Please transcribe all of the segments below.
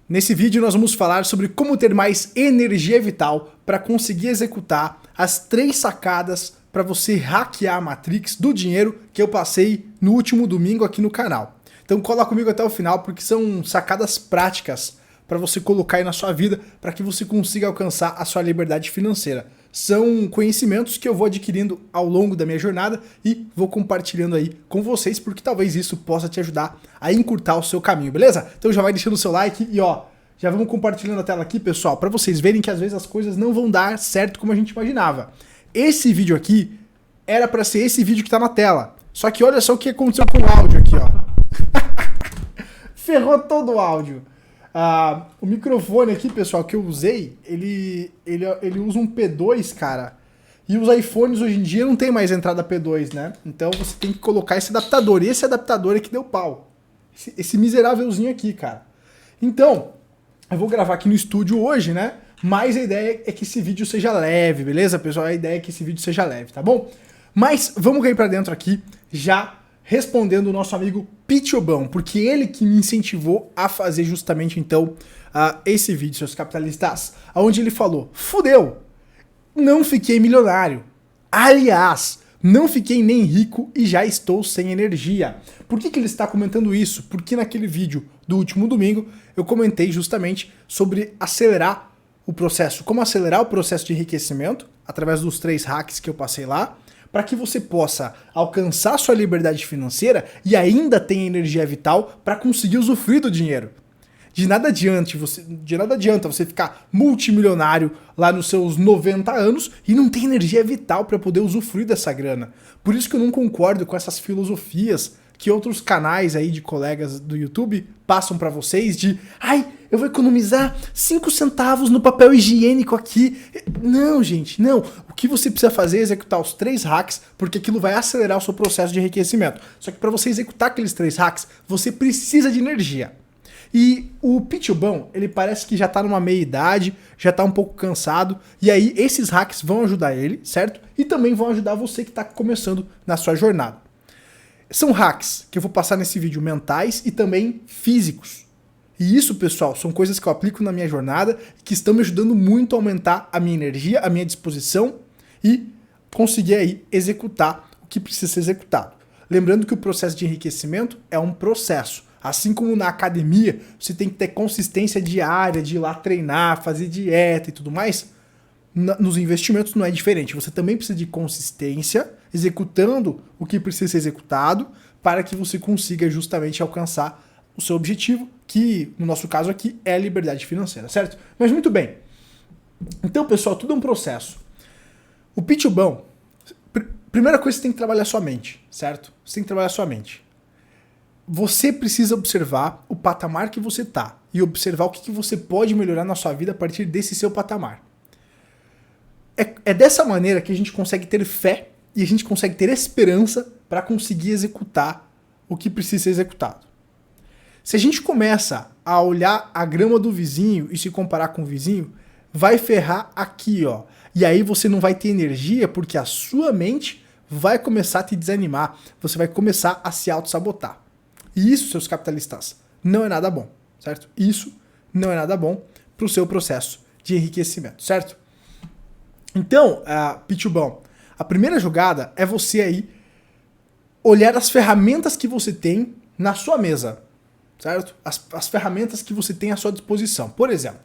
Nesse vídeo nós vamos falar sobre como ter mais energia vital para conseguir executar as 3 sacadas para você hackear a Matrix do dinheiro que eu passei no último domingo aqui no canal. Então cola comigo até o final porque são sacadas práticas para você colocar aí na sua vida para que você consiga alcançar a sua liberdade financeira. São conhecimentos que eu vou adquirindo ao longo da minha jornada e vou compartilhando aí com vocês, porque talvez isso possa te ajudar a encurtar o seu caminho, beleza? Então já vai deixando o seu like e ó, já vamos compartilhando a tela aqui, pessoal, para vocês verem que às vezes as coisas não vão dar certo como a gente imaginava. Esse vídeo aqui era para ser esse vídeo que tá na tela, só que olha só o que aconteceu com o áudio aqui, ó. Ferrou todo o áudio. O microfone aqui, pessoal, que eu usei, ele usa um P2, cara. E os iPhones hoje em dia não tem mais entrada P2, né? Então você tem que colocar esse adaptador. E esse adaptador é que deu pau. Esse miserávelzinho aqui, cara. Então, eu vou gravar aqui no estúdio hoje, né? Mas a ideia é que esse vídeo seja leve, beleza, pessoal? A ideia é que esse vídeo seja leve, tá bom? Mas vamos cair pra dentro aqui, já respondendo o nosso amigo Pitobão, porque ele que me incentivou a fazer justamente então esse vídeo, seus capitalistas, onde ele falou: fudeu, não fiquei milionário, aliás, não fiquei nem rico e já estou sem energia. Por que ele está comentando isso? Porque naquele vídeo do último domingo eu comentei justamente sobre acelerar o processo, como acelerar o processo de enriquecimento através dos 3 hacks que eu passei lá, para que você possa alcançar sua liberdade financeira e ainda tenha energia vital para conseguir usufruir do dinheiro. De nada adianta você ficar multimilionário lá nos seus 90 anos e não ter energia vital para poder usufruir dessa grana. Por isso que eu não concordo com essas filosofias que outros canais aí de colegas do YouTube passam para vocês de eu vou economizar 5 centavos no papel higiênico aqui. Não, gente, não. O que você precisa fazer é executar os 3 hacks, porque aquilo vai acelerar o seu processo de enriquecimento. Só que para você executar aqueles 3 hacks, você precisa de energia. E o Pitobão, ele parece que já tá numa meia-idade, já tá um pouco cansado, e aí esses hacks vão ajudar ele, certo? E também vão ajudar você que tá começando na sua jornada. São hacks que eu vou passar nesse vídeo mentais e também físicos. E isso, pessoal, são coisas que eu aplico na minha jornada e que estão me ajudando muito a aumentar a minha energia, a minha disposição e conseguir aí executar o que precisa ser executado. Lembrando que o processo de enriquecimento é um processo. Assim como na academia, você tem que ter consistência diária de ir lá treinar, fazer dieta e tudo mais, nos investimentos não é diferente. Você também precisa de consistência, executando o que precisa ser executado, para que você consiga justamente alcançar o seu objetivo, que no nosso caso aqui é a liberdade financeira, certo? Mas muito bem. Então, pessoal, tudo é um processo. O Pitobão, primeira coisa, você tem que trabalhar sua mente, certo? Você tem que trabalhar sua mente. Você precisa observar o patamar que você tá e observar o que você pode melhorar na sua vida a partir desse seu patamar. É dessa maneira que a gente consegue ter fé e a gente consegue ter esperança para conseguir executar o que precisa ser executado. Se a gente começa a olhar a grama do vizinho e se comparar com o vizinho, vai ferrar aqui, ó. E aí você não vai ter energia porque a sua mente vai começar a te desanimar, você vai começar a se auto-sabotar. E isso, seus capitalistas, não é nada bom, certo? Isso não é nada bom para o seu processo de enriquecimento, certo? Então, Pitobão, a primeira jogada é você aí olhar as ferramentas que você tem na sua mesa, certo? As ferramentas que você tem à sua disposição. Por exemplo,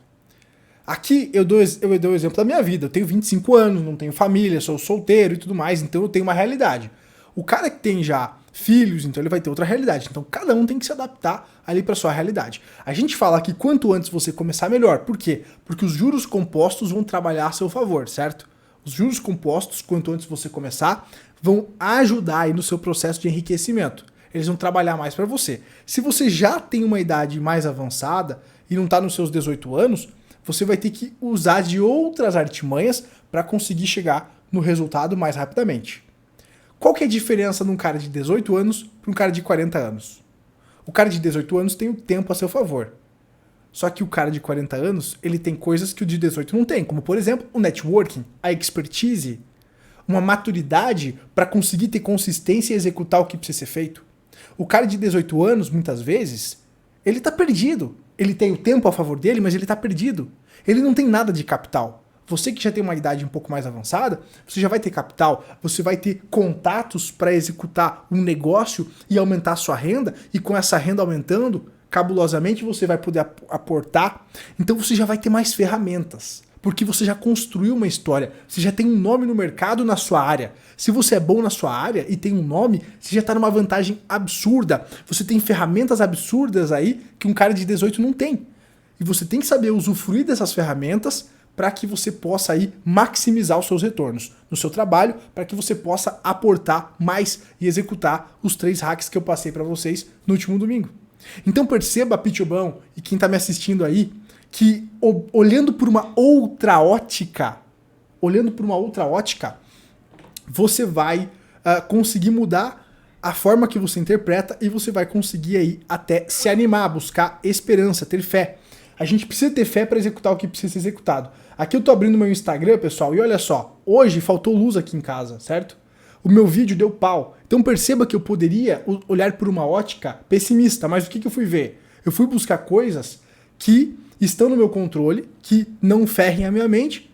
aqui eu dou o exemplo da minha vida. Eu tenho 25 anos, não tenho família, sou solteiro e tudo mais, então eu tenho uma realidade. O cara que tem já filhos, então ele vai ter outra realidade. Então cada um tem que se adaptar ali para sua realidade. A gente fala que quanto antes você começar, melhor. Por quê? Porque os juros compostos vão trabalhar a seu favor, certo? Os juros compostos, quanto antes você começar, vão ajudar aí no seu processo de enriquecimento. Eles vão trabalhar mais para você. Se você já tem uma idade mais avançada e não está nos seus 18 anos, você vai ter que usar de outras artimanhas para conseguir chegar no resultado mais rapidamente. Qual que é a diferença de um cara de 18 anos para um cara de 40 anos? O cara de 18 anos tem o tempo a seu favor. Só que o cara de 40 anos, ele tem coisas que o de 18 não tem, como por exemplo, o networking, a expertise, uma maturidade para conseguir ter consistência e executar o que precisa ser feito. O cara de 18 anos, muitas vezes, ele tá perdido. Ele tem o tempo a favor dele, mas ele está perdido. Ele não tem nada de capital. Você que já tem uma idade um pouco mais avançada, você já vai ter capital, você vai ter contatos para executar um negócio e aumentar a sua renda, e com essa renda aumentando, cabulosamente você vai poder aportar. Então você já vai ter mais ferramentas, porque você já construiu uma história, você já tem um nome no mercado na sua área. Se você é bom na sua área e tem um nome, você já está numa vantagem absurda. Você tem ferramentas absurdas aí que um cara de 18 não tem. E você tem que saber usufruir dessas ferramentas para que você possa aí maximizar os seus retornos no seu trabalho, para que você possa aportar mais e executar os 3 hacks que eu passei para vocês no último domingo. Então perceba, Pitubão, e quem está me assistindo aí, que olhando por uma outra ótica, você vai conseguir mudar a forma que você interpreta e você vai conseguir aí até se animar, buscar esperança, ter fé. A gente precisa ter fé para executar o que precisa ser executado. Aqui eu tô abrindo meu Instagram, pessoal, e olha só, hoje faltou luz aqui em casa, certo? O meu vídeo deu pau. Então perceba que eu poderia olhar por uma ótica pessimista, mas o que eu fui ver? Eu fui buscar coisas que estão no meu controle, que não ferrem a minha mente,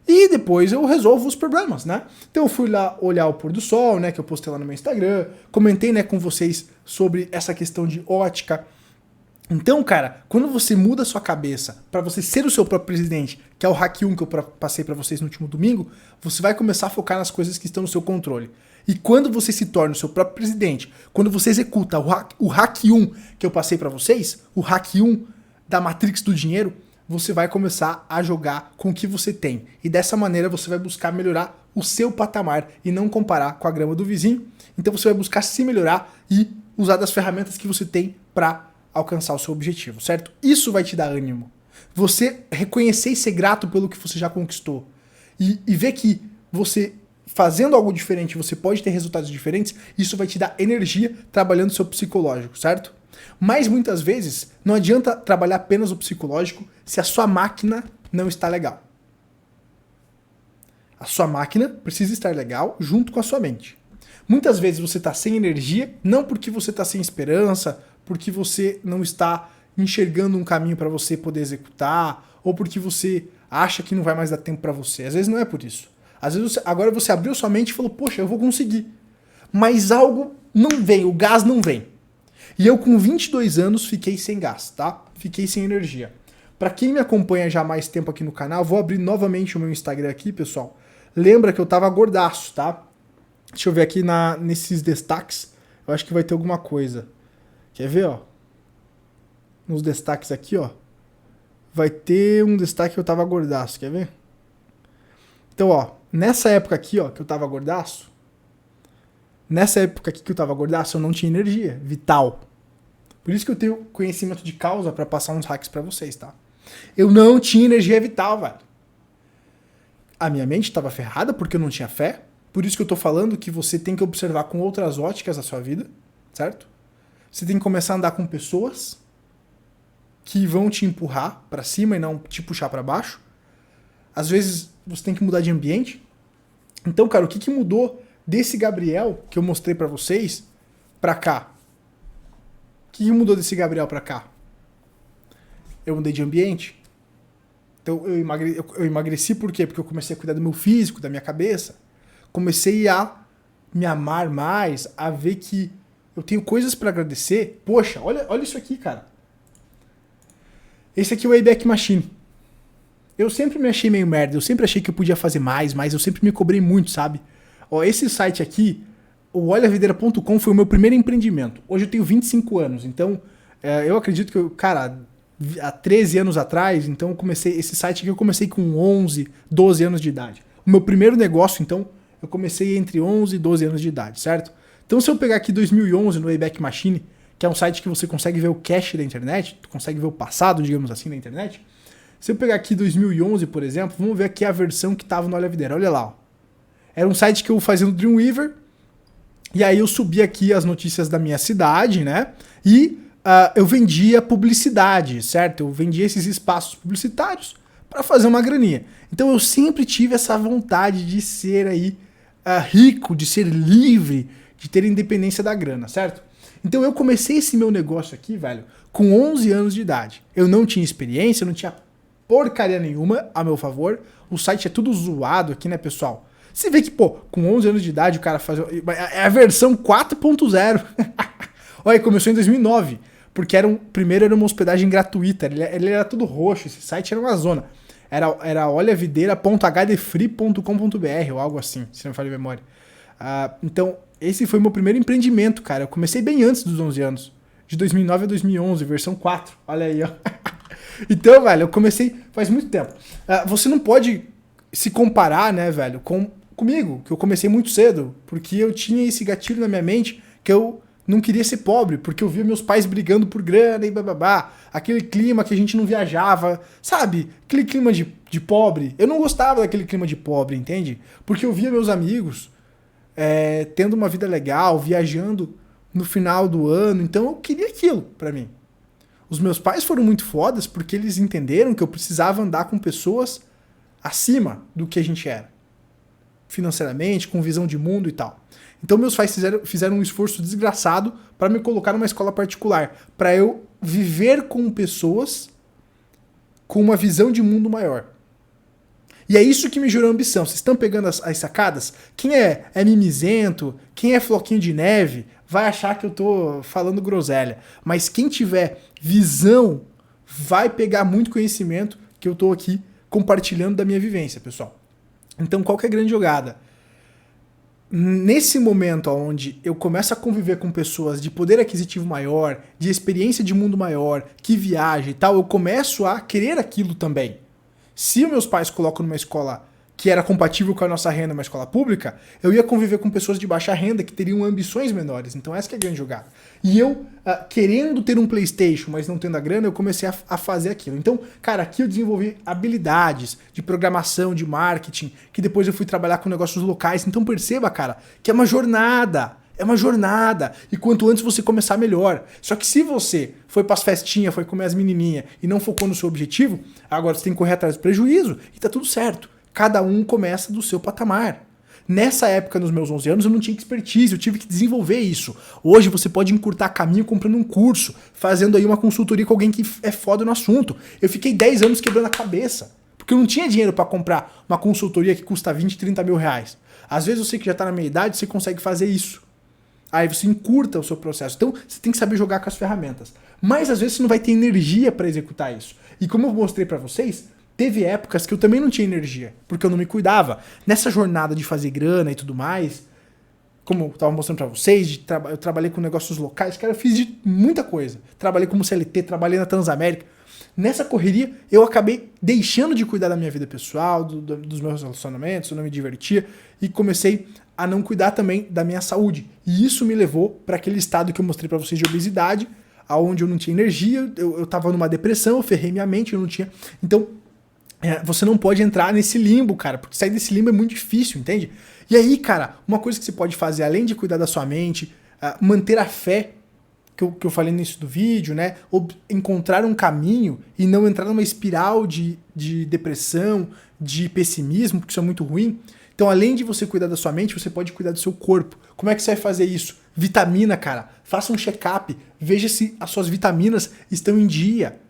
e depois eu resolvo os problemas, né? Então eu fui lá olhar o pôr do sol, né, que eu postei lá no meu Instagram, comentei, né, com vocês sobre essa questão de ótica. Então, cara, quando você muda a sua cabeça para você ser o seu próprio presidente, que é o Hack 1 que eu passei para vocês no último domingo, você vai começar a focar nas coisas que estão no seu controle. E quando você se torna o seu próprio presidente, quando você executa o Hack 1 que eu passei para vocês, o Hack 1 da Matrix do dinheiro, você vai começar a jogar com o que você tem. E dessa maneira você vai buscar melhorar o seu patamar e não comparar com a grama do vizinho. Então você vai buscar se melhorar e usar das ferramentas que você tem para alcançar o seu objetivo, certo? Isso vai te dar ânimo. Você reconhecer e ser grato pelo que você já conquistou. E ver que você, fazendo algo diferente, você pode ter resultados diferentes, isso vai te dar energia trabalhando o seu psicológico, certo? Mas muitas vezes não adianta trabalhar apenas o psicológico se a sua máquina não está legal. A sua máquina precisa estar legal junto com a sua mente. Muitas vezes você está sem energia, não porque você está sem esperança, porque você não está enxergando um caminho para você poder executar, ou porque você acha que não vai mais dar tempo para você. Às vezes não é por isso. Às vezes agora você abriu sua mente e falou, poxa, eu vou conseguir. Mas algo não vem, o gás não vem. E eu com 22 anos fiquei sem gás, tá? Fiquei sem energia. Para quem me acompanha já há mais tempo aqui no canal, vou abrir novamente o meu Instagram aqui, pessoal. Lembra que eu tava gordaço, tá? Deixa eu ver aqui nesses destaques. Eu acho que vai ter alguma coisa. Quer ver, ó? Nos destaques aqui, ó. Vai ter um destaque que eu tava gordaço, quer ver? Então, ó, nessa época aqui, ó, que eu tava gordaço. Nessa época aqui que eu tava gordaço, eu não tinha energia vital. Por isso que eu tenho conhecimento de causa pra passar uns hacks pra vocês, tá? Eu não tinha energia vital, velho. A minha mente tava ferrada porque eu não tinha fé. Por isso que eu tô falando que você tem que observar com outras óticas a sua vida, certo? Você tem que começar a andar com pessoas que vão te empurrar para cima e não te puxar para baixo. Às vezes você tem que mudar de ambiente. Então, cara, o que mudou desse Gabriel que eu mostrei para vocês para cá? O que mudou desse Gabriel para cá? Eu mudei de ambiente. Então eu emagreci por quê? Porque eu comecei a cuidar do meu físico, da minha cabeça. Comecei a me amar mais, a ver que eu tenho coisas para agradecer. Poxa, olha isso aqui, cara. Esse aqui é o Wayback Machine. Eu sempre me achei meio merda, eu sempre achei que eu podia fazer mais, mas eu sempre me cobrei muito, sabe? Ó, esse site aqui, o olhavideira.com, foi o meu primeiro empreendimento. Hoje eu tenho 25 anos, então eu acredito que cara, há 13 anos atrás, então esse site aqui eu comecei com 11, 12 anos de idade. O meu primeiro negócio, então, eu comecei entre 11 e 12 anos de idade, certo? Então se eu pegar aqui 2011 no Wayback Machine, que é um site que você consegue ver o cache da internet, tu consegue ver o passado, digamos assim, da internet. Se eu pegar aqui 2011, por exemplo, vamos ver aqui a versão que estava no Olha Videira. Olha lá, ó. Era um site que eu fazia no Dreamweaver, e aí eu subia aqui as notícias da minha cidade, né? E eu vendia publicidade, certo? Eu vendia esses espaços publicitários para fazer uma graninha. Então eu sempre tive essa vontade de ser aí rico, de ser livre, de ter independência da grana, certo? Então eu comecei esse meu negócio aqui, velho, com 11 anos de idade. Eu não tinha experiência, eu não tinha porcaria nenhuma a meu favor. O site é tudo zoado aqui, né, pessoal? Você vê que, pô, com 11 anos de idade o cara faz... É a versão 4.0. Olha, começou em 2009. Porque primeiro era uma hospedagem gratuita. Ele era tudo roxo. Esse site era uma zona. Era olhavideira.hdfree.com.br ou algo assim, se não me falha a memória. Então, esse foi meu primeiro empreendimento, cara. Eu comecei bem antes dos 11 anos. De 2009 a 2011, versão 4. Olha aí, ó. Então, velho, eu comecei faz muito tempo. Você não pode se comparar, né, velho, comigo, que eu comecei muito cedo, porque eu tinha esse gatilho na minha mente que eu não queria ser pobre, porque eu via meus pais brigando por grana e bababá, aquele clima que a gente não viajava, sabe? Aquele clima de pobre. Eu não gostava daquele clima de pobre, entende? Porque eu via meus amigos tendo uma vida legal, viajando no final do ano, então eu queria aquilo pra mim. Os meus pais foram muito fodas porque eles entenderam que eu precisava andar com pessoas acima do que a gente era. Financeiramente, com visão de mundo e tal. Então meus pais fizeram um esforço desgraçado para me colocar numa escola particular, para eu viver com pessoas com uma visão de mundo maior. E é isso que me gerou ambição. Vocês estão pegando as sacadas? Quem é mimizento, quem é floquinho de neve, vai achar que eu tô falando groselha. Mas quem tiver visão vai pegar muito conhecimento que eu tô aqui compartilhando da minha vivência, pessoal. Então, qual que é a grande jogada? Nesse momento onde eu começo a conviver com pessoas de poder aquisitivo maior, de experiência de mundo maior, que viaja e tal, eu começo a querer aquilo também. Se os meus pais colocam numa escola que era compatível com a nossa renda, uma escola pública, eu ia conviver com pessoas de baixa renda que teriam ambições menores. Então essa que é a grande jogada. E eu, querendo ter um PlayStation, mas não tendo a grana, eu comecei a fazer aquilo. Então, cara, aqui eu desenvolvi habilidades de programação, de marketing, que depois eu fui trabalhar com negócios locais. Então perceba, cara, que é uma jornada. É uma jornada. E quanto antes você começar, melhor. Só que se você foi pras festinhas, foi comer as menininhas e não focou no seu objetivo, agora você tem que correr atrás do prejuízo e tá tudo certo. Cada um começa do seu patamar. Nessa época, nos meus 11 anos, eu não tinha expertise, eu tive que desenvolver isso. Hoje você pode encurtar caminho comprando um curso, fazendo aí uma consultoria com alguém que é foda no assunto. Eu fiquei 10 anos quebrando a cabeça, porque eu não tinha dinheiro para comprar uma consultoria que custa 20, 30 mil reais. Às vezes você que já tá na meia idade, você consegue fazer isso. Aí você encurta o seu processo. Então você tem que saber jogar com as ferramentas. Mas às vezes você não vai ter energia para executar isso. E como eu mostrei para vocês, teve épocas que eu também não tinha energia, porque eu não me cuidava. Nessa jornada de fazer grana e tudo mais, como eu tava mostrando pra vocês, eu trabalhei com negócios locais, cara, eu fiz de muita coisa. Trabalhei como CLT, trabalhei na Transamérica. Nessa correria, eu acabei deixando de cuidar da minha vida pessoal, dos meus relacionamentos, eu não me divertia, e comecei a não cuidar também da minha saúde. E isso me levou para aquele estado que eu mostrei pra vocês de obesidade, aonde eu não tinha energia, eu tava numa depressão, eu ferrei minha mente, eu não tinha... Então, você não pode entrar nesse limbo, cara, porque sair desse limbo é muito difícil, entende? E aí, cara, uma coisa que você pode fazer, além de cuidar da sua mente, manter a fé, que eu falei no início do vídeo, né? Ou encontrar um caminho e não entrar numa espiral de depressão, de pessimismo, porque isso é muito ruim. Então, além de você cuidar da sua mente, você pode cuidar do seu corpo. Como é que você vai fazer isso? Vitamina, cara. Faça um check-up, veja se as suas vitaminas estão em dia.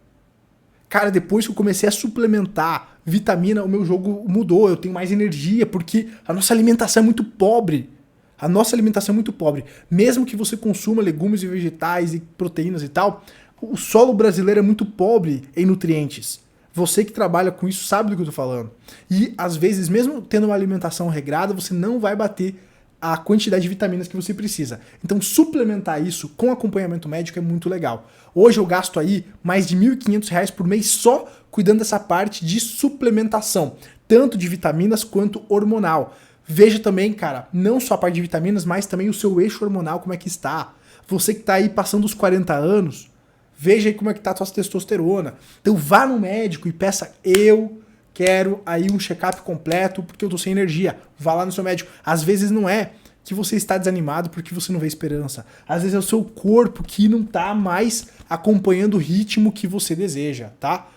Cara, depois que eu comecei a suplementar vitamina, o meu jogo mudou, eu tenho mais energia, porque a nossa alimentação é muito pobre. A nossa alimentação é muito pobre. Mesmo que você consuma legumes e vegetais e proteínas e tal, o solo brasileiro é muito pobre em nutrientes. Você que trabalha com isso sabe do que eu tô falando. E às vezes, mesmo tendo uma alimentação regrada, você não vai bater a quantidade de vitaminas que você precisa. Então, suplementar isso com acompanhamento médico é muito legal. Hoje eu gasto aí mais de R$ 1.500 por mês só cuidando dessa parte de suplementação, tanto de vitaminas quanto hormonal. Veja também, cara, não só a parte de vitaminas, mas também o seu eixo hormonal, como é que está. Você que está aí passando os 40 anos, veja aí como é que está a sua testosterona. Então vá no médico e peça: eu quero aí um check-up completo porque eu tô sem energia. Vá lá no seu médico. Às vezes não é que você está desanimado porque você não vê esperança. Às vezes é o seu corpo que não tá mais acompanhando o ritmo que você deseja, tá?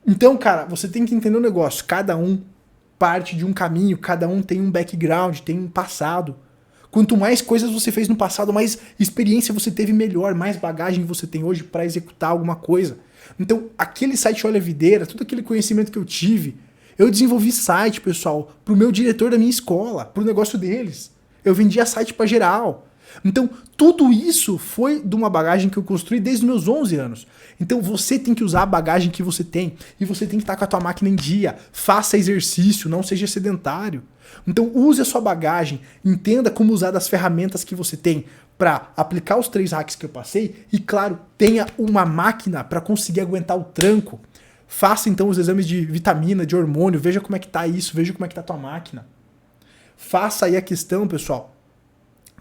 Então, cara, você tem que entender o negócio. Cada um parte de um caminho, cada um tem um background, tem um passado. Quanto mais coisas você fez no passado, mais experiência você teve melhor, mais bagagem você tem hoje para executar alguma coisa. Então, aquele site Olha a Videira, todo aquele conhecimento que eu tive, eu desenvolvi site, pessoal, pro meu diretor da minha escola, pro negócio deles. Eu vendia site para geral. Então, tudo isso foi de uma bagagem que eu construí desde os meus 11 anos. Então, você tem que usar a bagagem que você tem e você tem que estar com a tua máquina em dia. Faça exercício, não seja sedentário. Então, use a sua bagagem, entenda como usar das ferramentas que você tem para aplicar os 3 hacks que eu passei e, claro, tenha uma máquina para conseguir aguentar o tranco. Faça, então, os exames de vitamina, de hormônio, veja como é que tá isso, veja como é que tá a tua máquina. Faça aí a questão, pessoal,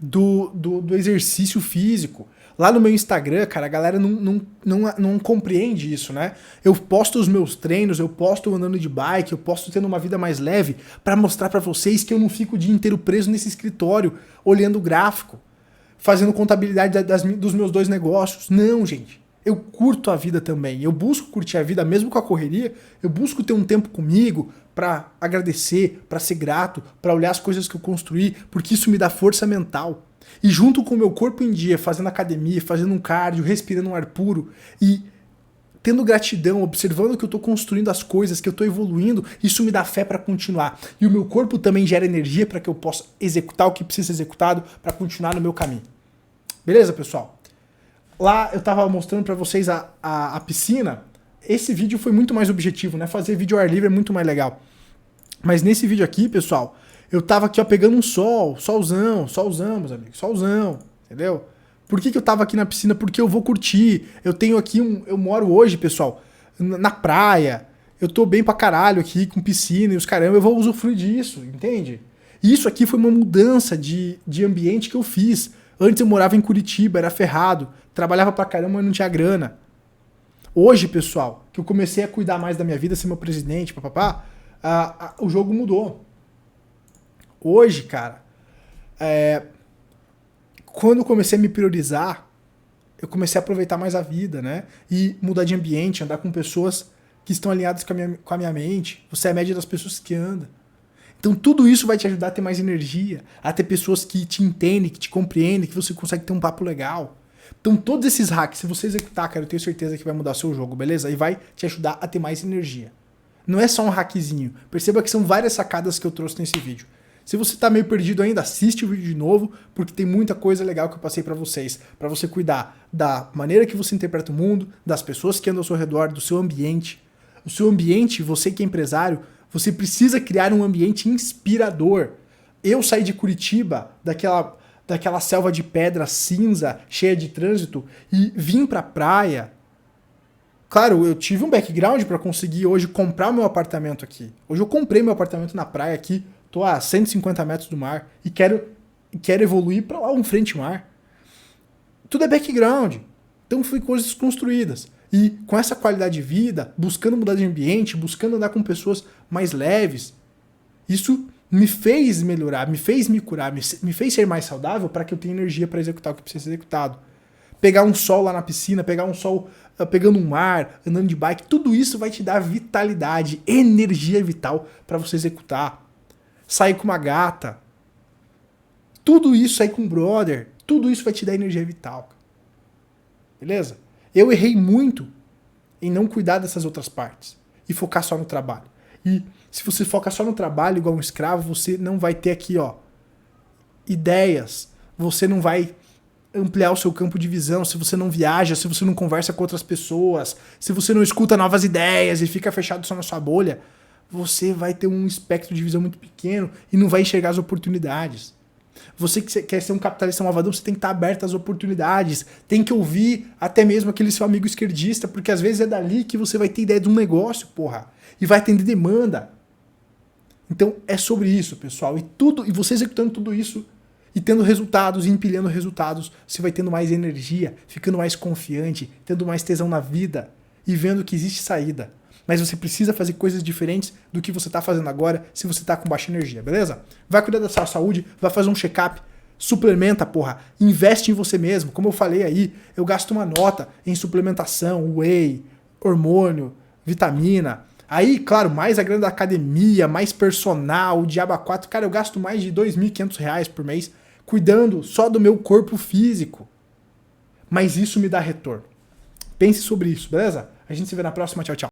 do exercício físico. Lá no meu Instagram, cara, a galera não compreende isso, né? Eu posto os meus treinos, eu posto andando de bike, eu posto tendo uma vida mais leve para mostrar para vocês que eu não fico o dia inteiro preso nesse escritório, olhando o gráfico, fazendo contabilidade dos meus 2 negócios. Não, gente. Eu curto a vida também. Eu busco curtir a vida mesmo com a correria. Eu busco ter um tempo comigo para agradecer, para ser grato, para olhar as coisas que eu construí, porque isso me dá força mental. E junto com o meu corpo em dia, fazendo academia, fazendo um cardio, respirando um ar puro e tendo gratidão, observando que eu estou construindo as coisas, que eu estou evoluindo, isso me dá fé para continuar. E o meu corpo também gera energia para que eu possa executar o que precisa ser executado para continuar no meu caminho. Beleza, pessoal? Lá eu tava mostrando para vocês a piscina. Esse vídeo foi muito mais objetivo, né? Fazer vídeo ao ar livre é muito mais legal. Mas nesse vídeo aqui, pessoal, eu tava aqui, ó, pegando um solzão, meus amigos, solzão, entendeu? Por que eu tava aqui na piscina? Porque eu vou curtir. Eu tenho aqui eu moro hoje, pessoal, na praia. Eu tô bem pra caralho aqui, com piscina e os caramba, eu vou usufruir disso, entende? E isso aqui foi uma mudança de ambiente que eu fiz. Antes eu morava em Curitiba, era ferrado, trabalhava pra caramba, mas não tinha grana. Hoje, pessoal, que eu comecei a cuidar mais da minha vida, ser meu presidente, papapá, o jogo mudou. Hoje, cara, quando eu comecei a me priorizar, eu comecei a aproveitar mais a vida, né? E mudar de ambiente, andar com pessoas que estão alinhadas com a minha mente. Você é a média das pessoas que anda. Então tudo isso vai te ajudar a ter mais energia, a ter pessoas que te entendem, que te compreendem, que você consegue ter um papo legal. Então todos esses hacks, se você executar, cara, eu tenho certeza que vai mudar o seu jogo, beleza? E vai te ajudar a ter mais energia. Não é só um hackzinho. Perceba que são várias sacadas que eu trouxe nesse vídeo. Se você tá meio perdido ainda, assiste o vídeo de novo, porque tem muita coisa legal que eu passei pra vocês, pra você cuidar da maneira que você interpreta o mundo, das pessoas que andam ao seu redor, do seu ambiente. O seu ambiente, você que é empresário, você precisa criar um ambiente inspirador. Eu saí de Curitiba, daquela selva de pedra cinza, cheia de trânsito, e vim pra praia. Claro, eu tive um background para conseguir hoje comprar o meu apartamento aqui. Hoje eu comprei meu apartamento na praia aqui, tô a 150 metros do mar e quero evoluir para lá um frente mar. Tudo é background. Então foi coisas construídas. E com essa qualidade de vida, buscando mudar de ambiente, buscando andar com pessoas mais leves, isso me fez melhorar, me fez me curar, me fez ser mais saudável para que eu tenha energia para executar o que precisa ser executado. Pegar um sol lá na piscina, pegar um sol pegando um mar, andando de bike, tudo isso vai te dar vitalidade, energia vital para você executar. Sair com uma gata, tudo isso, sair com um brother, tudo isso vai te dar energia vital. Beleza? Eu errei muito em não cuidar dessas outras partes e focar só no trabalho. E se você foca só no trabalho, igual um escravo, você não vai ter aqui, ó, ideias, você não vai ampliar o seu campo de visão, se você não viaja, se você não conversa com outras pessoas, se você não escuta novas ideias e fica fechado só na sua bolha, você vai ter um espectro de visão muito pequeno e não vai enxergar as oportunidades. Você que quer ser um capitalista malvadão, você tem que estar aberto às oportunidades, tem que ouvir até mesmo aquele seu amigo esquerdista, porque às vezes é dali que você vai ter ideia de um negócio, porra, e vai atender demanda. Então é sobre isso, pessoal, e você executando tudo isso e tendo resultados, e empilhando resultados, você vai tendo mais energia, ficando mais confiante, tendo mais tesão na vida e vendo que existe saída. Mas você precisa fazer coisas diferentes do que você está fazendo agora se você está com baixa energia, beleza? Vai cuidar da sua saúde, vai fazer um check-up, suplementa, porra, investe em você mesmo. Como eu falei aí, eu gasto uma nota em suplementação, whey, hormônio, vitamina. Aí, claro, mais a grana da academia, mais personal, o diabo a 4. Cara, eu gasto mais de R$ 2.500 por mês cuidando só do meu corpo físico. Mas isso me dá retorno. Pense sobre isso, beleza? A gente se vê na próxima. Tchau, tchau.